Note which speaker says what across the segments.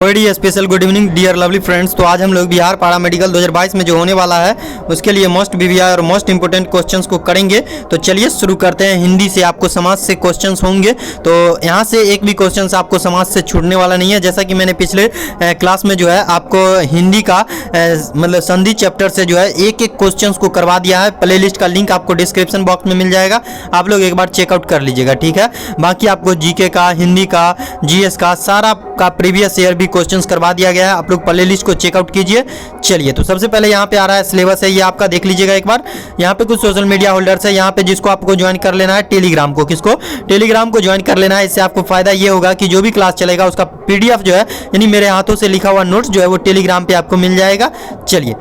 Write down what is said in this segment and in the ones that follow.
Speaker 1: Very special good evening dear lovely friends. तो आज हम लोग बिहार पारा मेडिकल 2022 में जो होने वाला है उसके लिए मोस्ट बीवीआई और मोस्ट इंपोर्टेंट क्वेश्चंस को करेंगे। तो चलिए शुरू करते हैं। हिंदी से आपको समाज से क्वेश्चंस होंगे, तो यहाँ से एक भी क्वेश्चंस आपको समाज से छूटने वाला नहीं है। जैसा कि मैंने पिछले क्लास में जो है आपको हिंदी का मतलब संधि चैप्टर से जो है एक एक क्वेश्चन को करवा दिया है। प्ले लिस्ट का लिंक आपको डिस्क्रिप्शन बॉक्स में मिल जाएगा, आप लोग एक बार चेकआउट कर लीजिएगा, ठीक है। बाकी आपको जीके का, हिंदी का, जीएस का सारा का प्रीवियस ईयर भी क्वेश्चंस करवा दिया गया है। आप लोग प्ले लिस्ट को चेकआउट कीजिए। चलिए, तो सबसे पहले यहाँ पे आ रहा है सिलेबस है, ये आपका देख लीजिएगा एक बार। यहाँ पे कुछ सोशल मीडिया होल्डर्स है, यहाँ पे जिसको आपको ज्वाइन कर लेना है टेलीग्राम को, किसको, टेलीग्राम को ज्वाइन कर लेना है। इससे आपको फायदा ये होगा कि जो भी क्लास चलेगा उसका पीडीएफ जो है यानी मेरे हाथों से लिखा हुआ नोट्स जो है वो टेलीग्राम पे आपको मिल जाएगा। चलिए,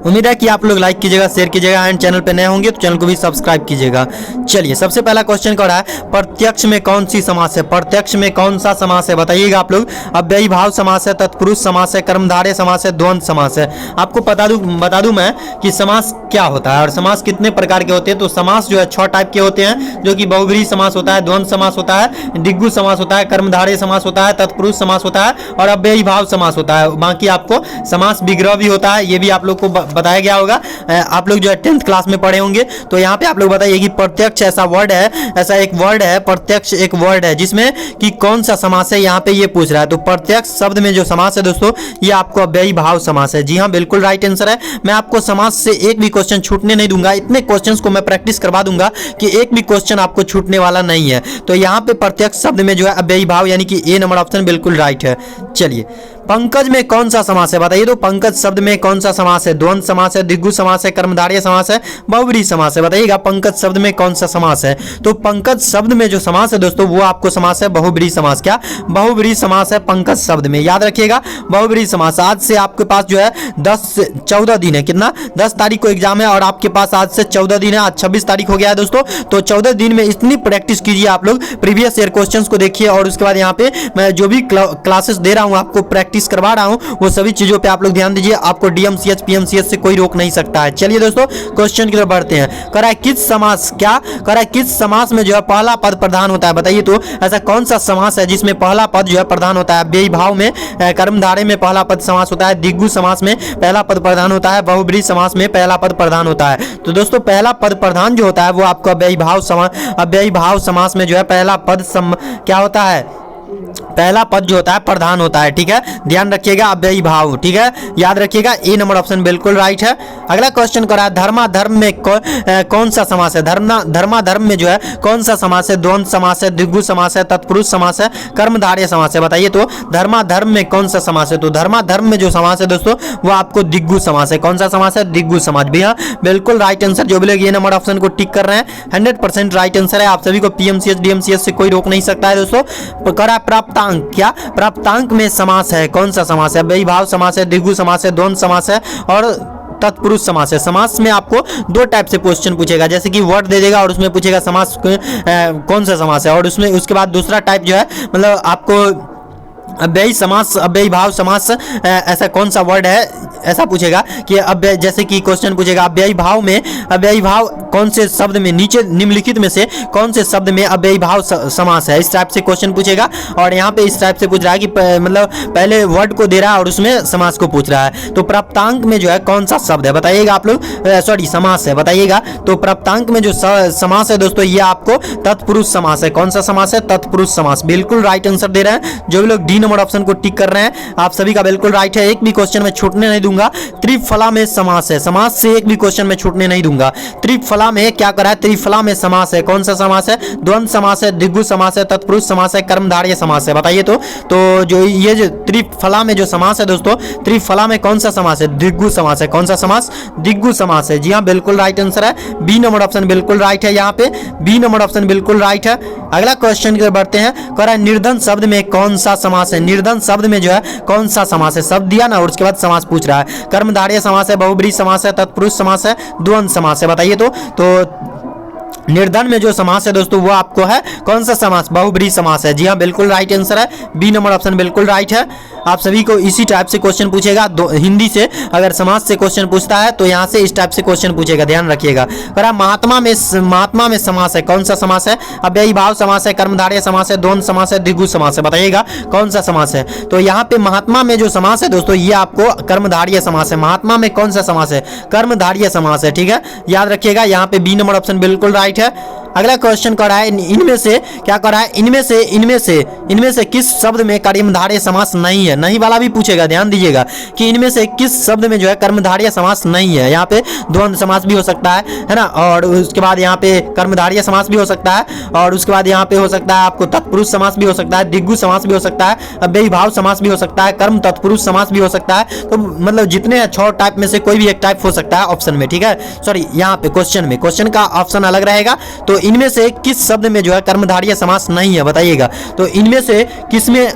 Speaker 1: उम्मीद है कि आप लोग लाइक कीजिएगा, शेयर कीजिएगा एंड चैनल पे नए होंगे तो चैनल को भी सब्सक्राइब कीजिएगा। चलिए, सबसे पहला क्वेश्चन क्या है, प्रत्यक्ष में कौन सी समास है, प्रत्यक्ष में कौन सा समास है बताइएगा आप लोग। अव्ययी भाव समास है, तत्पुरुष समास है, कर्मधारय समास है, द्वंद्व समास है। आपको बता दूं मैं कि समास क्या होता है और समास कितने प्रकार के होते हैं। तो समास जो है 6 टाइप के होते हैं, जो कि बहुब्रीहि समास होता है, द्वंद्व समास होता है, दिग्गु समास होता है, कर्मधारय समास होता है, तत्पुरुष समास होता है और अव्ययी भाव समास होता है। बाकी आपको समास विग्रह भी होता है, ये भी आप लोग को बताया गया होगा। आप लोग जो है 10th क्लास में पढ़े होंगे। तो यहाँ पे आप लोग बताइए कि प्रत्यक्ष ऐसा वर्ड है, ऐसा एक वर्ड है, प्रत्यक्ष एक वर्ड है जिसमें कि कौन सा समास है, यहाँ पे ये पूछ रहा है। तो प्रत्यक्ष शब्द में जो समास है दोस्तों, ये आपको अव्ययी भाव समास है। जी हाँ, बिल्कुल राइट आंसर है। मैं आपको समास से एक भी क्वेश्चन छूटने नहीं दूंगा, इतने क्वेश्चंस को मैं प्रैक्टिस करवा दूंगा कि एक भी क्वेश्चन आपको छूटने वाला नहीं है। तो यहाँ पे प्रत्यक्ष शब्द में जो है अव्ययी भाव यानी कि ए नंबर ऑप्शन बिल्कुल राइट है। चलिए, पंकज में कौन सा समास है बताइए। तो पंकज शब्द में कौन सा समास है, द्वंद्व समास है, दिग्गु समास है, कर्मधारय समास है, बहुब्रीहि समास है। बताइएगा पंकज शब्द में कौन सा समास है। तो पंकज शब्द में जो समास है दोस्तों वो आपको समास है बहुब्रीहि समास। क्या बहुब्रीहि समास है पंकज शब्द में, याद रखिएगा बहुब्रीहि समास। आज से आपके पास जो है 14 दिन है, कितना, 10 तारीख को एग्जाम है और आपके पास आज से 14 दिन है। आज 26 तारीख हो गया है दोस्तों। तो 14 दिन में इतनी प्रैक्टिस कीजिए आप लोग, प्रीवियस ईयर क्वेश्चंस को देखिए और उसके बाद यहाँ पे मैं जो भी क्लासेस दे रहा हूँ आपको प्रैक्टिस करवा रहा हूं वो सभी चीजों पे आप लोग ध्यान दीजिए। आपको डीएमसीएच पीएमसीएच से कोई रोक नहीं सकता है। चलिए दोस्तों, क्वेश्चन की तरफ बढ़ते हैं। कह रहा है किस समास, क्या कह रहा है किस समास में जो है पहला पद प्रधान होता है। बताइए तो ऐसा कौन सा समास है जिसमें पहला पद जो है प्रधान होता है। अव्ययी भाव में, कर्मधारय में पहला पद समास होता है, दिग्गु समास में पहला पद प्रधान होता है, बहुब्रीहि समास में पहला पद प्रधान होता है। तो दोस्तों पहला पद प्रधान जो होता है वो आपको अव्ययी भाव समास में जो है पहला पद क्या होता है, पहला पद जो होता है प्रधान होता है, ठीक है। ध्यान रखिएगा अव्ययी भाव, ठीक है, याद रखिएगा। ए नंबर ऑप्शन बिल्कुल राइट है। अगला क्वेश्चन कर रहा है धर्माधर्म में कौन सा समास है। धर्माधर्म में जो है कौन सा समास है, द्वंद्व समास है, दिग्गु समास है, तत्पुरुष समास है, कर्मधारय समास है। बताइए तो धर्माधर्म में कौन सा समास है। तो धर्माधर्म में जो समास है दोस्तों वो आपको दिग्गु समास है। कौन सा समास है, दिग्गु समास। भैया बिल्कुल राइट आंसर। जो भी लोग ये नंबर ऑप्शन को टिक कर रहे हैं 100% राइट आंसर है। आप सभी को पीएमसीएच डीएमसीएच से कोई रोक नहीं सकता है दोस्तों। करा प्राप्तांक, क्या प्राप्तांक में समास है, कौन सा समास है। अव्ययी भाव समास है, दिग्गु समास है, द्वंद्व समास है और तत्पुरुष समास है। समास में आपको 2 टाइप से क्वेश्चन पूछेगा, जैसे कि वर्ड दे देगा और उसमें पूछेगा समास कौन सा समास है, और उसमें उसके बाद दूसरा टाइप जो है मतलब आपको अव्ययी समास, अव्ययी भाव समास ऐसा कौन सा वर्ड है ऐसा पूछेगा कि अव्यय, जैसे कि क्वेश्चन पूछेगा अव्ययी भाव में, अव्ययी भाव कौन से शब्द में, नीचे निम्नलिखित में से कौन से शब्द में अव्ययी भाव समास है। इस टाइप से क्वेश्चन पूछेगा और यहाँ पे इस टाइप से पूछ रहा है कि मतलब पहले वर्ड को दे रहा है और उसमें समास को पूछ रहा है। तो प्राप्तांक में जो है कौन सा शब्द है बताइएगा आप लोग, सॉरी समास है बताइएगा। तो प्राप्तांक में जो समास है दोस्तों ये आपको तत्पुरुष समास है। कौन सा समास है, तत्पुरुष समास। बिल्कुल राइट आंसर दे रहे हैं। जो भी लोग डी नंबर ऑप्शन को टिक कर रहे हैं आप सभी का बिल्कुल राइट है। एक भी क्वेश्चन में छूटने नहीं दूंगा। त्रिफला में समास है, समास से एक भी क्वेश्चन में छूटने नहीं दूंगा। त्रिफला में क्या करा है, त्रिफला में समास है। कौन सा समास है, द्वंद्व समास है, दिग्गु समास है, तत्पुरुष समास है, कर्मधारय समास है। बताइए तो जो ये जो त्रिफला में जो समास है दोस्तों, त्रिफला में कौन सा समास है, दिग्गु समास है। कौन सा समास, दिग्गु समास है। जी हाँ, बिल्कुल राइट आंसर है। बी नंबर ऑप्शन बिल्कुल राइट है। यहाँ पे बी नंबर ऑप्शन बिल्कुल राइट है। अगला क्वेश्चन की ओर बढ़ते हैं। कह रहा है निर्धन शब्द में कौन सा समास है। निर्धन शब्द में जो है कौन सा समास है, शब्द दिया ना और उसके बाद समास पूछ रहा है। कर्मधारय समास है, बहुब्रीहि समास है, तत्पुरुष समास है, द्वंद्व समास है। बताइए तो निर्धन में जो समास है दोस्तों वो आपको है कौन सा समास, बहुब्रीहि समास है। जी हाँ, बिल्कुल राइट आंसर है। बी नंबर ऑप्शन बिल्कुल राइट है। आप सभी को इसी टाइप से क्वेश्चन पूछेगा। हिंदी से अगर समास से क्वेश्चन पूछता है तो यहाँ से इस टाइप से क्वेश्चन पूछेगा, ध्यान रखिएगा। करा महात्मा में समास है, कौन सा समास है? अव्ययी भाव समास है, कर्मधारय समास है, द्वंद्व समास है, द्विगु समास है, बताइएगा कौन सा समास है? तो यहाँ पे महात्मा में जो समास है दोस्तों ये आपको कर्मधारय समास है। महात्मा में कौन सा समास है? कर्मधारय समास है, ठीक है, याद रखिएगा। यहाँ पे बी नंबर ऑप्शन बिल्कुल राइट है। अगला क्वेश्चन कर रहा है इनमें से क्या कर रहा है? इनमें से किस शब्द में कर्मधारय समास नहीं है? नहीं वाला भी पूछेगा, ध्यान दीजिएगा कि इनमें से किस शब्द में जो है कर्मधारय समास नहीं है। यहाँ पे द्वंद्व समास भी हो सकता है ना, और उसके बाद यहाँ पे कर्मधारय समास भी हो सकता है, और उसके बाद यहाँ पे हो सकता है आपको तत्पुरुष समास भी हो सकता है, द्विगु समास भी हो सकता है, अव्ययी भाव समास भी हो सकता है, कर्म तत्पुरुष समास भी हो सकता है। तो मतलब जितने 6 टाइप में से कोई भी एक टाइप हो सकता है ऑप्शन में, ठीक है, सॉरी यहाँ पे क्वेश्चन का ऑप्शन अलग रहेगा। तो इनमें से किस शब्द में जो है कर्मधारय समास नहीं है, बताइएगा। तो इनमें से किसमें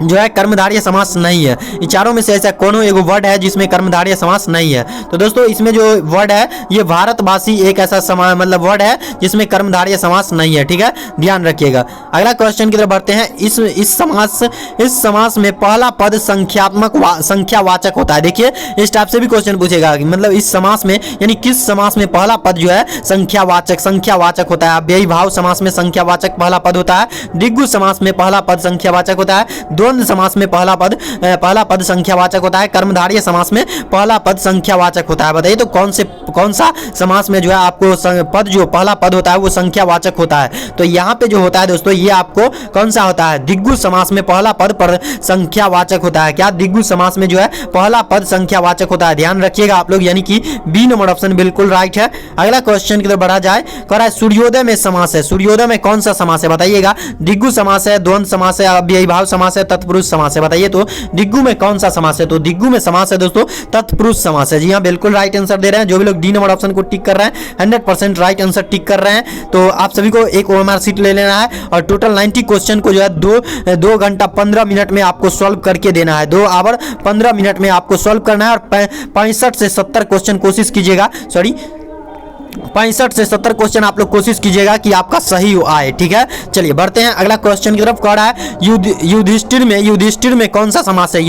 Speaker 1: जो है कर्मधारय समास नहीं है? इन चारों में से ऐसा कौन एगो वर्ड है जिसमें कर्मधारय समास नहीं है? तो दोस्तों इसमें जो वर्ड है ये भारतवासी एक ऐसा मतलब वर्ड है जिसमें कर्मधारय समास नहीं है, ठीक है, ध्यान रखिएगा। अगला क्वेश्चन की तरफ बढ़ते हैं। इस समास में पहला पद संख्यावाचक होता है। देखिए इस टाइप से भी क्वेश्चन पूछेगा, मतलब इस समास में यानी किस समास में पहला पद जो है संख्यावाचक होता है? अव्ययी भाव समास में संख्यावाचक पहला पद होता है, द्विगु समास में पहला पद संख्यावाचक होता है, द्वंद्व समास में पहला पद संख्यावाचक होता है, कर्मधारय समास में पहला पद संख्यावाचक होता है। बताइए तो कौन सा समास में जो है आपको पद जो पहला पद होता है वो संख्यावाचक होता है? तो यहाँ पे जो होता है दोस्तों ये आपको कौन सा होता है? द्विगु समास में पहला पद पर संख्यावाचक होता है। क्या द्विगु समास में जो है पहला पद संख्यावाचक होता है? ध्यान रखिएगा आप लोग, यानी कि बी नंबर ऑप्शन बिल्कुल राइट है। अगला क्वेश्चन की तरफ बढ़ा जाए, कह रहा है सूर्योदय में समास है। सूर्योदय में कौन सा समास है? बताइएगा। द्विगु समास है, द्वंद्व समास है, अव्ययी भाव समास है, तत्पुरुष समास है, बताइए तो द्विगु में कौन सा समास है? तो द्विगु में समास है दोस्तों तत्पुरुष समास है। जी हाँ, बिल्कुल राइट आंसर दे रहे हैं। जो भी लोग डी नंबर ऑप्शन को टिक कर रहे हैं 100% राइट आंसर टिक कर रहे हैं। तो आप सभी को एक ओएमआर शीट ले लेना है और टोटल 90 क्वेश्चन को जो है 2 घंटा 15 मिनट में आपको सॉल्व करके देना है। 2 आवर 15 मिनट में आपको सॉल्व करना है और 65 से 70 क्वेश्चन कोशिश कीजिएगा, 65 से 70 क्वेश्चन आप लोग कोशिश कीजिएगा कि आपका सही आए, ठीक है। चलिए बढ़ते हैं अगला क्वेश्चन की तरफ। कह रहा है युधिष्ठिर में कौन सा समास है?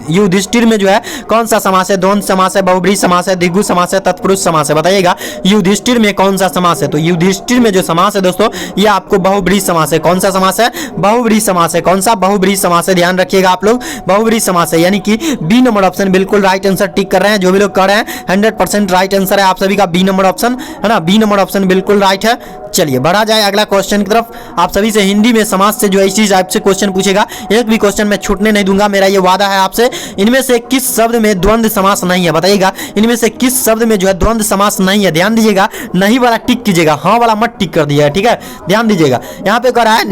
Speaker 1: युधिष्ठिर में जो है कौन सा समास है? द्वंद्व समास है, बहुब्रीहि समास है, द्विगु समास है, तत्पुरुष समास है, बताइएगा युधिष्ठिर में कौन सा समास है? तो युधिष्ठिर में जो समास है दोस्तों ये आपको बहुब्रीहि समास है। कौन सा समास है? बहुब्रीहि समास है। कौन सा? बहुब्रीहि समास है, ध्यान रखिएगा आप लोग, बहुब्रीहि समास है, यानी कि बी नंबर ऑप्शन बिल्कुल राइट आंसर टिक कर रहे हैं। जो भी लोग कर रहे हैं 100% राइट आंसर है आप सभी का बी नंबर ऑप्शन, है ना, बी नंबर ऑप्शन बिल्कुल राइट है। चलिए बढ़ा जाए अगला क्वेश्चन की तरफ। आप सभी से हिंदी में समास से जो है इसी टाइप से क्वेश्चन पूछेगा, एक भी क्वेश्चन मैं छूटने नहीं दूंगा, मेरा ये वादा है आपसे। इनमें से किस शब्द में द्वंद्व समास नहीं है? बताइएगा इनमें से किस शब्द में जो है द्वंद्व समास नहीं है? ध्यान दीजिएगा, नहीं वाला टिक कीजिएगा, हाँ वाला मत टिक कर दिया है, ठीक है, ध्यान दीजिएगा। यहाँ पे कह रहा है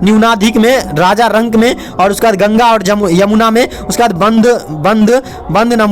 Speaker 1: न्यूनाधिक में, राजा रंक में, और उसके बाद गंगा और यमुना में, उसके बाद बंद न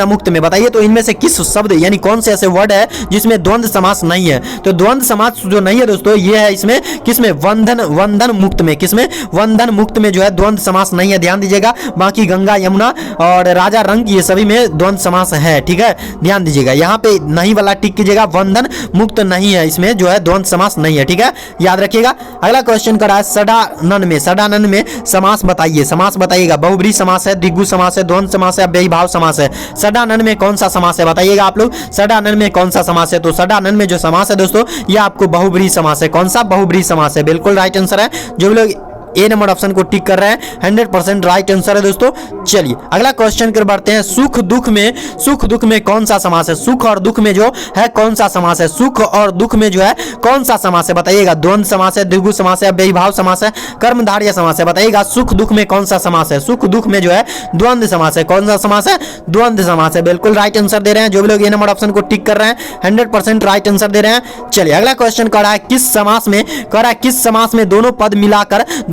Speaker 1: मुक्त में, बताइए तो इनमें से किस शब्द यानी कौन से ऐसे वर्ड है जिसमें द्वंद्व समास नहीं है? तो द्वंद्व समास जो नहीं है दोस्तों ये है इसमें किसमें? वंदन मुक्त में। किसमें? वंदन मुक्त में जो है द्वंद्व समास नहीं है, ध्यान दीजिएगा। बाकी गंगा यमुना और राजा रंक ये सभी में द्वंद्व समास है, ठीक है, ध्यान दीजिएगा। यहाँ पे नहीं वाला टिक कीजिएगा, वंदन मुक्त नहीं है, इसमें जो है द्वंद्व समास नहीं है, ठीक है, याद रखिएगा। अगला क्वेश्चन कर रहा है सडानन में समास बताइए। समास बताइएगा, बहुब्रीहि समास है, द्विगु समास है, द्वंद्व समास है, अव्ययी भाव समास है। सडानन में कौन सा समास है? बताइएगा आप लोग, सडानन में कौन सा समास है? तो सडानन में जो समास है दोस्तों ये आपको बहुब्रीहि समास है। कौन सा? बहुब्रीहि समास है, बिल्कुल राइट आंसर है। जो भी लोग ए नंबर ऑप्शन को टिक कर रहे हैं 100% राइट आंसर है दोस्तों। चलिए अगला क्वेश्चन कर बढ़ते हैं। सुख दुख में कौन सा समास है? सुख और दुख में जो है कौन सा समास है? सुख और दुख में जो है कौन सा समास है? बताइएगा। द्वंद्व समास है, द्विगु समास है, अव्ययी भाव समास है, कर्मधारय समास है, बताइएगा सुख दुख में कौन सा समास है? सुख दुख में जो है द्वंद्व समास है। कौन सा समास है? द्वंद्व समास है, बिल्कुल राइट आंसर दे रहे हैं। जो भी लोग ए नंबर ऑप्शन को टिक कर रहे हैं 100% राइट आंसर दे रहे हैं। चलिए अगला क्वेश्चन कर रहा है किस समास में दोनों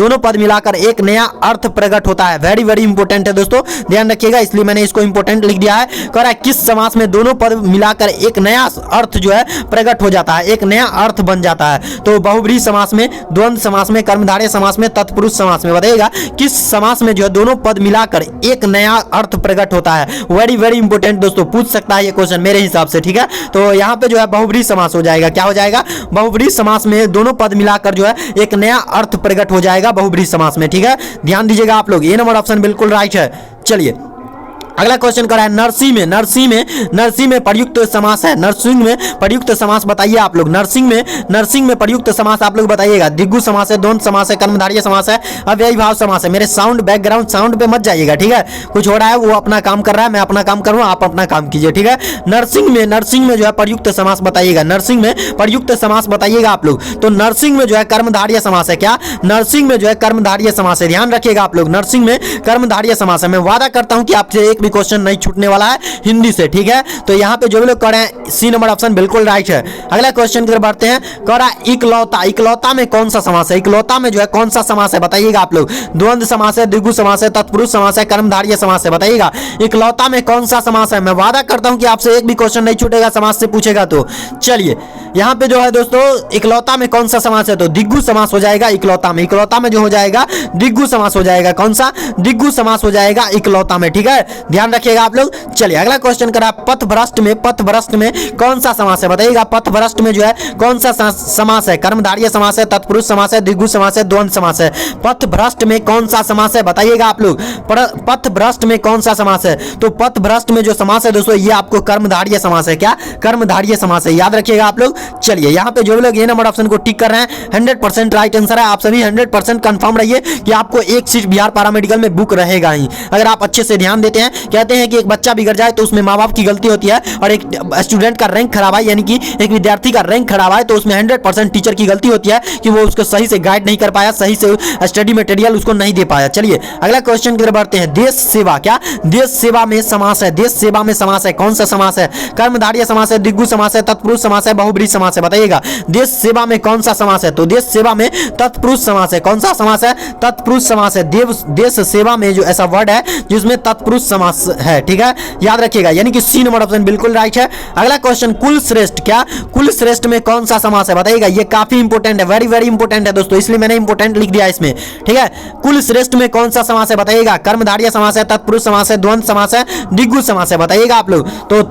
Speaker 1: पद मिलाकर एक नया अर्थ प्रकट होता है? वेरी वेरी इंपॉर्टेंट है दोस्तों, ध्यान रखिएगा, इसलिए मैंने इसको इंपॉर्टेंट लिख दिया है। कह रहा है किस समास में दोनों पद मिलाकर एक नया अर्थ जो है प्रकट हो जाता है, एक नया अर्थ बन जाता है? तो बहुब्रीहि समास में, द्वंद्व समास में, कर्मधारय समास में, तत्पुरुष समास में, बताइएगा किस समास में जो है दोनों पद मिलाकर एक नया अर्थ प्रकट होता है? वेरी वेरी इंपॉर्टेंट दोस्तों, पूछ सकता है ये क्वेश्चन मेरे हिसाब से, ठीक है। तो यहाँ पे जो है बहुब्रीहि समास हो जाएगा। क्या हो जाएगा? बहुब्रीहि समास में दोनों पद मिलाकर जो है एक नया अर्थ प्रकट हो जाएगा, बहुब्रीहि समास में। ठीक है, ध्यान दीजिएगा आप लोग, ए नंबर ऑप्शन बिल्कुल राइट है। चलिए अगला क्वेश्चन कर रहा है नरसिंह में, नरसिंह में प्रयुक्त समास है, नरसिंह में प्रयुक्त समास बताइए आप लोग। नरसिंह में प्रयुक्त समास आप लोग बताइएगा। द्विगु समास है, द्वंद्व समास है, कर्मधारय समास है, अव्ययी भाव समास है। मेरे साउंड बैकग्राउंड साउंड पे मत जाइएगा, ठीक है। कुछ हो रहा है, वो अपना काम कर रहा है, मैं अपना काम कर रहा हूँ, आप अपना काम कीजिए, ठीक है। नरसिंह में जो है प्रयुक्त समास बताइएगा। नरसिंह में प्रयुक्त समास बताइएगा आप लोग। तो नरसिंह में जो है कर्मधारय समास है। क्या नरसिंह में जो है कर्मधारय समास है, ध्यान रखिएगा आप लोग। नरसिंह में कर्मधारय समास है। मैं वादा करता हूं कि आपसे एक क्वेश्चन नहीं छूटने वाला है हिंदी से, ठीक है। तो यहां पे जो भी लोग कर रहे हैं सी नंबर ऑप्शन बिल्कुल राइट है। अगला क्वेश्चन की तरफ बढ़ते हैं। कह रहा है इकलौता, इकलौता में कौन सा समास है? इकलौता में जो है कौन सा समास है बताइएगा आप लोग। द्वंद्व समास है, द्विगु समास है, तत्पुरुष समास है, कर्मधारय समास है, बताइएगा इकलौता में कौन सा समास है। मैं वादा करता हूं कि आपसे एक भी क्वेश्चन नहीं छूटेगा समास से पूछेगा तो। चलिए यहां पे जो है दोस्तों इकलौता में कौन सा समास है, तो द्विगु समास हो जाएगा इकलौता में। इकलौता में जो हो जाएगा द्विगु समास हो जाएगा। कौन सा? द्विगु समास हो जाएगा इकलौता में, ठीक है, ध्यान रखिएगा आप लोग। चलिए अगला क्वेश्चन करा पथभ्रष्ट में, पथभ्रष्ट में कौन सा समास है बताइएगा। पथभ्रष्ट में जो है कौन सा समास है? कर्मधारय समास है, तत्पुरुष समास है, द्विगु समास है, द्वंद्व समास है। पथभ्रष्ट में कौन सा समास है बताइएगा आप लोग। पथभ्रष्ट में कौन सा समास है? तो पथभ्रष्ट में जो समास है दोस्तों ये आपको कर्मधारय समास है। क्या? कर्मधारय समास है, याद रखिएगा आप लोग। चलिए यहाँ पे जो भी लोग ये नंबर ऑप्शन को टिक कर रहे हैं 100% राइट आंसर है। आप सभी 100% कंफर्म रहिए कि आपको एक सीट बिहार पैरामेडिकल में बुक रहेगा ही, अगर आप अच्छे से ध्यान देते हैं। कहते हैं कि एक बच्चा बिगड़ जाए तो उसमें माँ बाप की गलती होती है, और एक स्टूडेंट का रैंक खराब है, यानी कि एक विद्यार्थी का रैंक खराब है, तो उसमें 100% टीचर की गलती होती है कि वो उसको सही से गाइड नहीं कर पाया, सही से स्टडी मटेरियल उसको नहीं दे पाया। चलिए अगला क्वेश्चन की तरफ बढ़ते हैं। देश सेवा, क्या देश सेवा में समास है? देश सेवा में समास है, कौन सा समास है? कर्मधारय समास है, द्विगु समास है, तत्पुरुष समास है, बहुब्रीहि समास है, बताइएगा देश सेवा में कौन सा समास है? तो देश सेवा में तत्पुरुष समास है। कौन सा समास है? तत्पुरुष समास है। देश सेवा में जो ऐसा वर्ड है जिसमें तत्पुरुष समास है, ठीक है, याद रखिएगा, यानी कि सी नंबर ऑप्शन बिल्कुल राइट है। अगला क्वेश्चन कुल श्रेष्ठ, क्या कुल श्रेष्ठ में कौन सा समास है बताइएगा। ये काफी इंपोर्टेंट है, वेरी वेरी इंपोर्टेंट है दोस्तों, इसलिए मैंने इंपोर्टेंट लिख दिया इसमें, ठीक है। कुल श्रेष्ठ में कौन सा समास है बताइएगा। कर्मधारय समास है, तत्पुरुष समास है, द्वंद्व समास है, द्विगु समास है, बताइएगा आप लोग। तो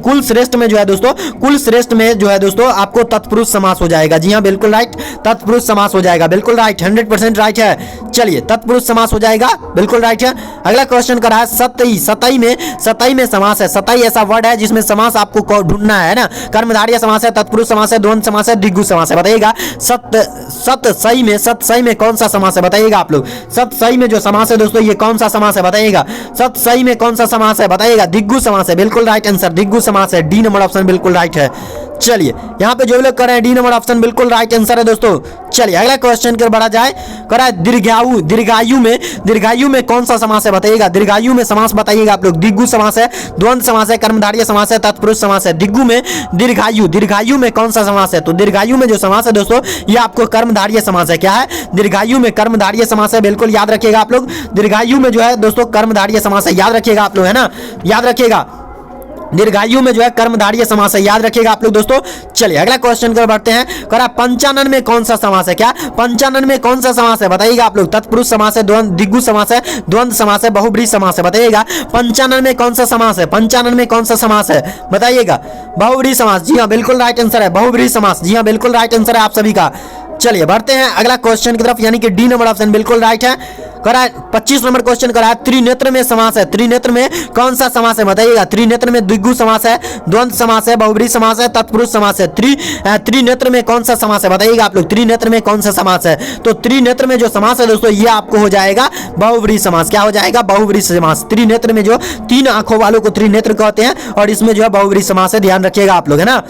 Speaker 1: कुल श्रेष्ठ में जो है दोस्तों, कुल श्रेष्ठ में जो है दोस्तों आपको तत्पुरुष समास हो जाएगा। जी हाँ बिल्कुल राइट, तत्पुरुष समास हो जाएगा, बिल्कुल राइट, 100% राइट है। चलिए तत्पुरुष समास हो जाएगा, बिल्कुल राइट है। अगला क्वेश्चन कर रहा है सतई, सतई में समास है। सतई ऐसा वर्ड है जिसमें समास आपको ढूंढना है ना। कर्मधारय समास है, तत्पुरुष समास है, द्वंद्व समास है, द्विगु समास है, बताइएगा सतसई में कौन सा समास है बताइएगा आप लोग। सतसई में जो समास है दोस्तों ये कौन सा समास है बताइएगा। सतसई में कौन सा समास है बताइएगा। द्विगु समास है, बिल्कुल राइट आंसर, द्विगु समास है, डी नंबर ऑप्शन बिल्कुल राइट है। चलिए यहाँ पे जो लोग कर रहे हैं डी नंबर ऑप्शन बिल्कुल राइट आंसर है दोस्तों। चलिए अगला क्वेश्चन कर बढ़ा जाए। कर रहा है दीर्घायु, दीर्घायु में कौन सा समास है बताइएगा। दीर्घायु में समास बताइएगा आप लोग। द्विगु समास है, द्वंद्व समास है, कर्मधारय समास है, तत्पुरुष समास है। द्विगु में दीर्घायु में कौन सा समास है? तो दीर्घायु में जो समास है दोस्तों ये आपको कर्मधारय समास है। क्या है? दीर्घायु में कर्मधारय समास है, बिल्कुल याद रखिएगा आप लोग। दीर्घायु में जो है दोस्तों कर्मधारय समास है, याद रखिएगा आप लोग, है ना, याद रखिएगा। दीर्घायु में जो है कर्मधारय समास है, याद रखिएगा आप लोग दोस्तों। चलिए अगला क्वेश्चन कर बढ़ते हैं। करा पंचानन में कौन सा समास है? क्या पंचानन में कौन सा समास है बताइएगा आप लोग। तत्पुरुष समास है, द्विगु समास है, द्वंद्व समास है, बहुब्रीहि समास है, बताइएगा पंचानन में कौन सा समास है। पंचानन में कौन सा समास है बताइएगा। बहुब्रीहि समास, जी हाँ बिल्कुल राइट आंसर है, बहुब्रीहि समास, जी हाँ बिल्कुल राइट आंसर है आप सभी का। चलिए बढ़ते हैं अगला क्वेश्चन की तरफ, यानी कि डी नंबर ऑप्शन बिल्कुल राइट है। करा 25 नंबर क्वेश्चन करा है त्रिनेत्र में समास है। त्रिनेत्र में कौन सा समास है बताइएगा। त्रिनेत्र में द्विगु समास है, द्वंद्व समास है, बहुब्रीहि समास है, तत्पुरुष समास है। त्रिनेत्र में कौन सा समास है बताइएगा आप लोग। त्रिनेत्र में कौन सा समास है? तो त्रिनेत्र में जो समास है दोस्तों ये आपको हो जाएगा बहुब्रीहि समास। क्या हो जाएगा? बहुब्रीहि समास। त्रिनेत्र में जो तीन आंखों वालों को त्रिनेत्र कहते हैं, और इसमें जो है बहुब्रीहि समास है, ध्यान रखिएगा आप लोग, है ना।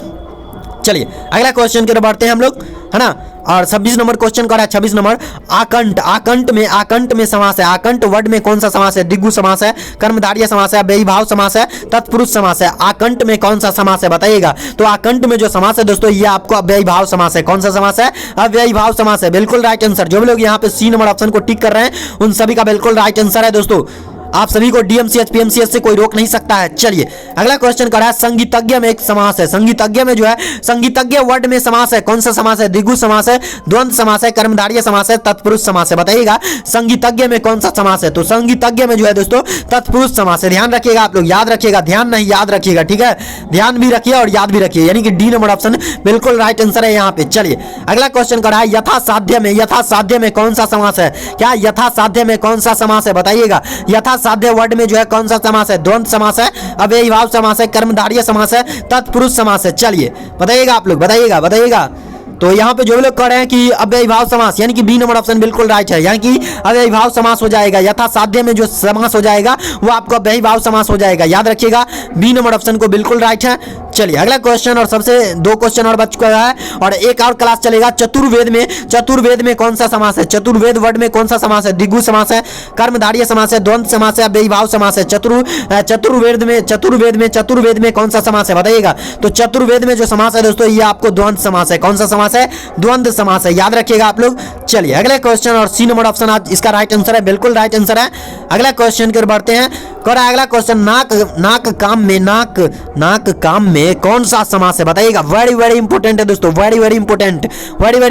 Speaker 1: चलिए अगला क्वेश्चन की तरफ बढ़ते हैं हम लोग, है ना। और 26 नंबर क्वेश्चन कर रहा है 26 नंबर आकंठ, आकंठ में समास है। आकंठ वर्ड में कौन सा समास है? द्विगु समास है, कर्मधारय समास है, अव्ययी भाव समास है, तत्पुरुष समास है। आकंठ में कौन सा समास है बताइएगा। तो आकंठ में जो समास है दोस्तों ये आपको अव्ययी भाव समास है। कौन सा समास है? अव्ययी भाव समास है, बिल्कुल राइट आंसर। जो भी लोग यहाँ पे सी नंबर ऑप्शन को टिक कर रहे हैं उन सभी का बिल्कुल राइट आंसर है दोस्तों।
Speaker 2: आप सभी को डीएमसीएच पीएमसीएच से कोई रोक नहीं सकता है। चलिए अगला क्वेश्चन कर रहा है, संगीतज्ञ में एक समास है। संगीतज्ञ में जो है, संगीतज्ञ वर्ड में समास है। कौन सा समास है? द्विगु समास है, द्वंद्व समास है, कर्मधारय समास है, तत्पुरुष समास है। बताइएगा संगीतज्ञ में कौन सा समास है? तो संगीतज्ञ में जो है दोस्तों तत्पुरुष समास है। ध्यान रखिएगा आप लोग, याद रखिएगा, ध्यान नहीं याद रखिएगा, ठीक है, ध्यान भी रखिए और याद भी रखिए, यानी कि डी नंबर ऑप्शन बिल्कुल राइट आंसर है यहाँ पे। चलिए अगला क्वेश्चन कर रहा है, यथासाध्य में, यथासाध्य में कौन सा समास है? क्या यथासाध्य में कौन सा समास है? बताइएगा यथासाध्य वर्ड में जो है कौन सा समास है? द्वंद्व समास है, अव्ययीभाव समास है, कर्मधारय समास है, तत्पुरुष समास है। चलिए बताइएगा आप लोग, बताइएगा। तो यहाँ पे जो भी लोग कह रहे हैं कि अव्ययीभाव समास, यानी कि बी नंबर ऑप्शन बिल्कुल राइट है, यानी कि अव्ययीभाव समास हो जाएगा। यथासाध्य में जो समास हो जाएगा वो आपको अव्ययीभाव समास हो जाएगा, याद रखिएगा, बी नंबर ऑप्शन को बिल्कुल राइट है। चलिए अगला क्वेश्चन, और सबसे 2 क्वेश्चन और बच चुका है और एक और क्लास चलेगा। चतुर्वेद में, चतुर्वेद में कौन सा समास है? चतुर्वेद वर्ड में कौन सा समास है? द्विगु समास है, कर्मधारय समास है, द्वंद्व समास है, अव्ययीभाव समास है। चतुर्वेद में कौन सा समास है? बताइएगा। तो चतुर्वेद में जो समास है दोस्तों ये आपको द्वंद्व समास है। कौन सा समास है? द्वंद्व समास है, याद रखिएगा आप लोग। चलिए अगले क्वेश्चन, और सी नंबर ऑप्शन आज इसका राइट आंसर है, बिल्कुल राइट आंसर है। अगला क्वेश्चन की ओर बढ़ते हैं। अगला क्वेश्चन, नाक काम में कौन सा समास है? बताइएगा, वेरी इंपोर्टेंट है दोस्तों, वेरी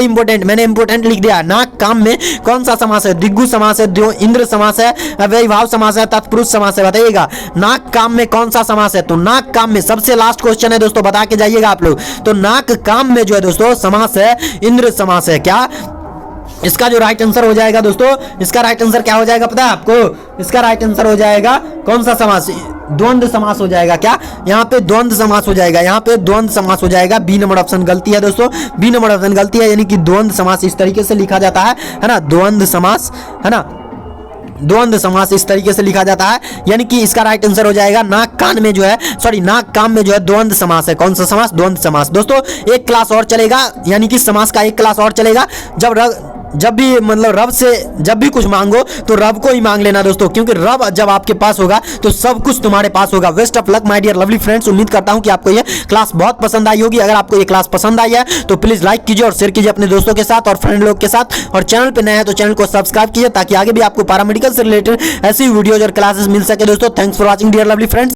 Speaker 2: इंपोर्टेंट, मैंने इंपोर्टेंट लिख दिया। नाक काम में कौन सा समास है? द्विगु समास है, इंद्र समास है, अव्ययीभाव समास है, तत्पुरुष समास है। बताइएगा नाक काम में कौन सा समास है? तो नाक काम में, सबसे लास्ट क्वेश्चन है दोस्तों, बता के जाइएगा आप लोग। तो नाक काम में जो है दोस्तों समास है इंद्र समास है। क्या इसका जो राइट आंसर हो जाएगा दोस्तों, इसका राइट आंसर क्या हो जाएगा पता है आपको? इसका राइट आंसर हो जाएगा कौन सा समास? द्वंद्व समास हो जाएगा। क्या यहाँ पे द्वंद्व समास हो जाएगा? यहाँ पे द्वंद्व समास हो जाएगा। बी नंबर ऑप्शन गलती है दोस्तों, बी नंबर ऑप्शन गलती है, यानी कि द्वंद्व समास इस तरीके से लिखा जाता है ना, द्वंद्व समास है ना, द्वंद्व समास इस तरीके से लिखा जाता है, यानी कि इसका राइट आंसर हो जाएगा नाक काम में जो है द्वंद्व समास है। कौन सा समास? द्वंद्व समास। दोस्तों एक क्लास और चलेगा, यानी कि समास का एक क्लास और चलेगा। जब भी मतलब रब से जब भी कुछ मांगो तो रब को ही मांग लेना दोस्तों, क्योंकि रब जब आपके पास होगा तो सब कुछ तुम्हारे पास होगा। Best of luck my dear lovely friends. उम्मीद करता हूं कि आपको ये क्लास बहुत पसंद आई होगी। अगर आपको ये क्लास पसंद आई है तो प्लीज लाइक कीजिए और शेयर कीजिए अपने दोस्तों के साथ और फ्रेंड लोग के साथ, और चैनल पे नए हैं तो चैनल को सब्सक्राइब कीजिए ताकि आगे भी आपको पैरामेडिकल से रिलेटेड ऐसी वीडियोज और क्लासेस मिल सके दोस्तों। Thanks for watching dear lovely friends.